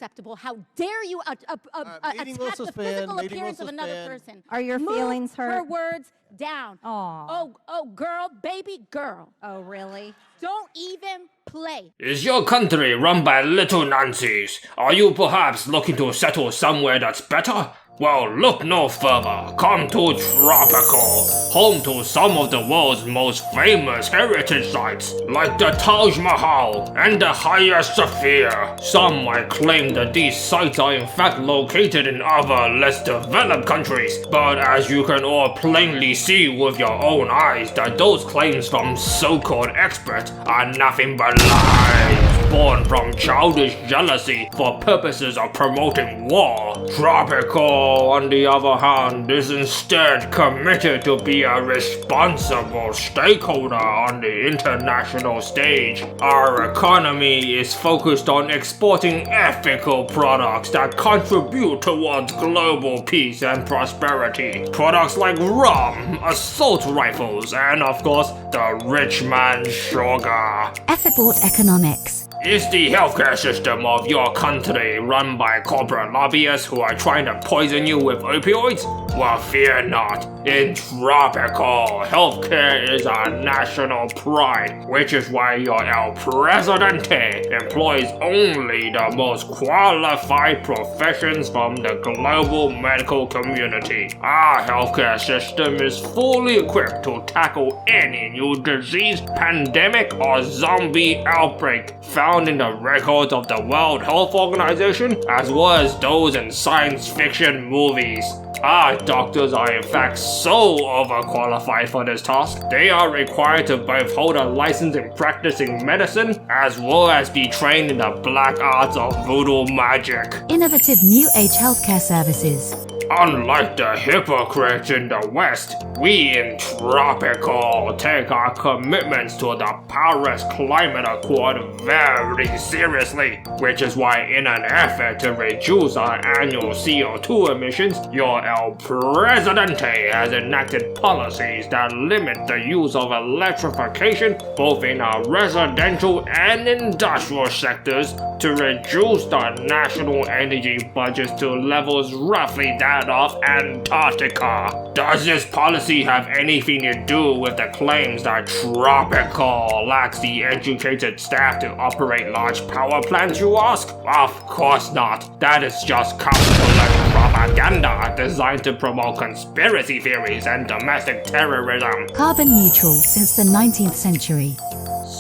Acceptable. How dare you attack the physical appearance of another person? Are your feelings hurt? Her words down. Aw. Oh, girl, baby girl. Oh, really? Don't even play. Is your country run by little Nancys? Are you perhaps looking to settle somewhere that's better? Well, look no further. Come to Tropico, home to some of the world's most famous heritage sites, like the Taj Mahal and the Hagia Sophia. Some might claim that these sites are in fact located in other, less developed countries, but as you can all plainly see with your own eyes, that those claims from so-called experts are nothing but lies, born from childish jealousy for purposes of promoting war. Tropico, on the other hand, is instead committed to be a responsible stakeholder on the international stage. Our economy is focused on exporting ethical products that contribute towards global peace and prosperity. Products like rum, assault rifles, and of course, the rich man's sugar. Ethical economics. Is the healthcare system of your country run by corporate lobbyists who are trying to poison you with opioids? Well, fear not. In Tropico, healthcare is our national pride, which is why your El Presidente employs only the most qualified professions from the global medical community. Our healthcare system is fully equipped to tackle any new disease, pandemic, or zombie outbreak found in the records of the World Health Organization, as well as those in science fiction movies. Our doctors are in fact so overqualified for this task, they are required to both hold a license in practicing medicine, as well as be trained in the black arts of voodoo magic. Innovative new age healthcare services. Unlike the hypocrites in the West, we in Tropico take our commitments to the Paris Climate Accord very seriously, which is why in an effort to reduce our annual CO2 emissions, your El Presidente has enacted policies that limit the use of electrification both in our residential and industrial sectors to reduce the national energy budgets to levels roughly that of Antarctica. Does this policy have anything to do with the claims that Tropico lacks the educated staff to operate large power plants, you ask? Of course not. That is just capitalist propaganda designed to promote conspiracy theories and domestic terrorism. Carbon neutral since the 19th century.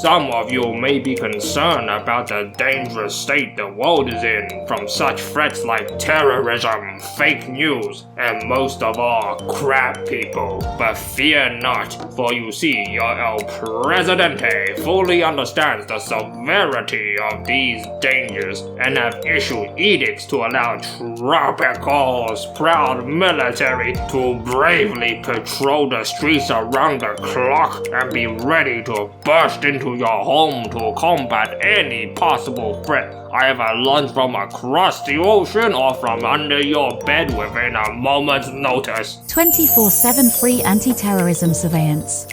Some of you may be concerned about the dangerous state the world is in from such threats like terrorism, fake news, and most of all, crab people. But fear not, for you see, your El Presidente fully understands the severity of these dangers and have issued edicts to allow Tropico's proud military to bravely patrol the streets around the clock and be ready to burst into your home to combat any possible threat, either launched from across the ocean or from under your bed within a moment's notice. 24/7 free anti-terrorism surveillance.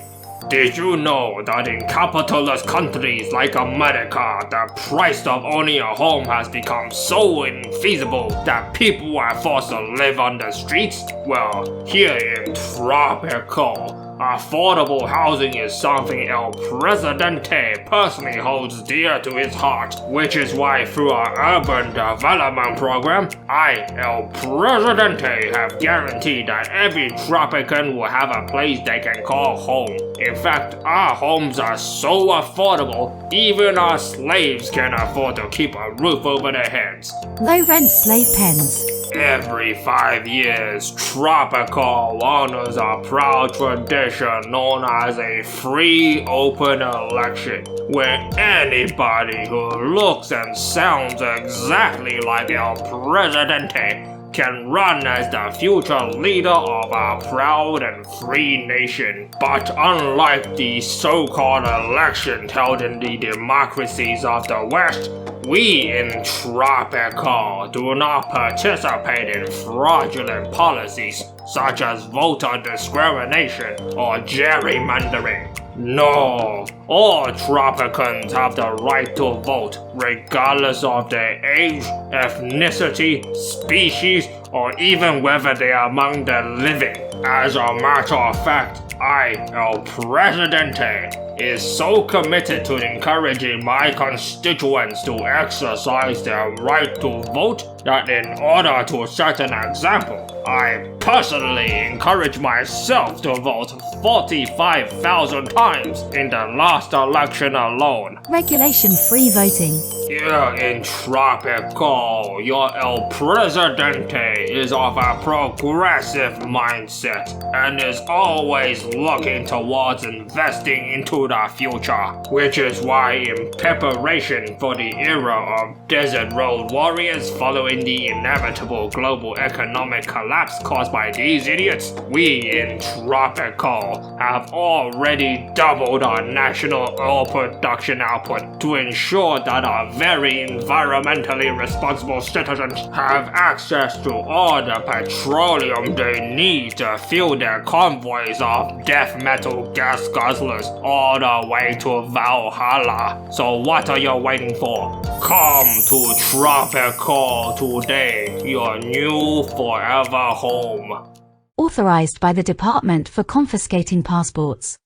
Did you know that in capitalist countries like America, the price of owning a home has become so infeasible that people are forced to live on the streets? Well, here in Tropico, affordable housing is something El Presidente personally holds dear to his heart, which is why through our urban development program, I, El Presidente, have guaranteed that every Tropican will have a place they can call home. In fact, our homes are so affordable, even our slaves can afford to keep a roof over their heads. Low rent slave pens. Every 5 years, Tropico honors a proud tradition known as a free open election, where anybody who looks and sounds exactly like El Presidente can run as the future leader of our proud and free nation. But unlike the so-called elections held in the democracies of the West, we in Tropico do not participate in fraudulent policies such as voter discrimination or gerrymandering. No, all Tropicans have the right to vote, regardless of their age, ethnicity, species, or even whether they are among the living. As a matter of fact, I, El Presidente, is so committed to encouraging my constituents to exercise their right to vote that in order to set an example, I personally encourage myself to vote 45,000 times in the last election alone. Regulation-free voting. Here in Tropico, your El Presidente is of a progressive mindset and is always looking towards investing into the future, which is why in preparation for the era of desert road warriors following the inevitable global economic collapse caused by these idiots, we in Tropico have already doubled our national oil production output to ensure that our very environmentally responsible citizens have access to all the petroleum they need to fuel their convoys of death metal gas guzzlers all the way to Valhalla. So what are you waiting for? Come to Tropico today, your new forever home. Authorized by the Department for Confiscating Passports.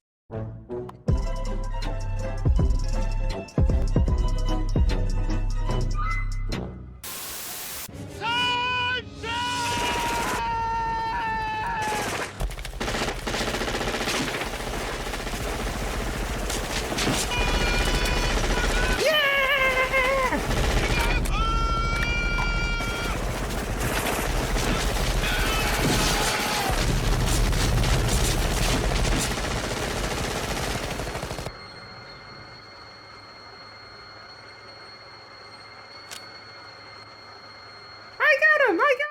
I got him!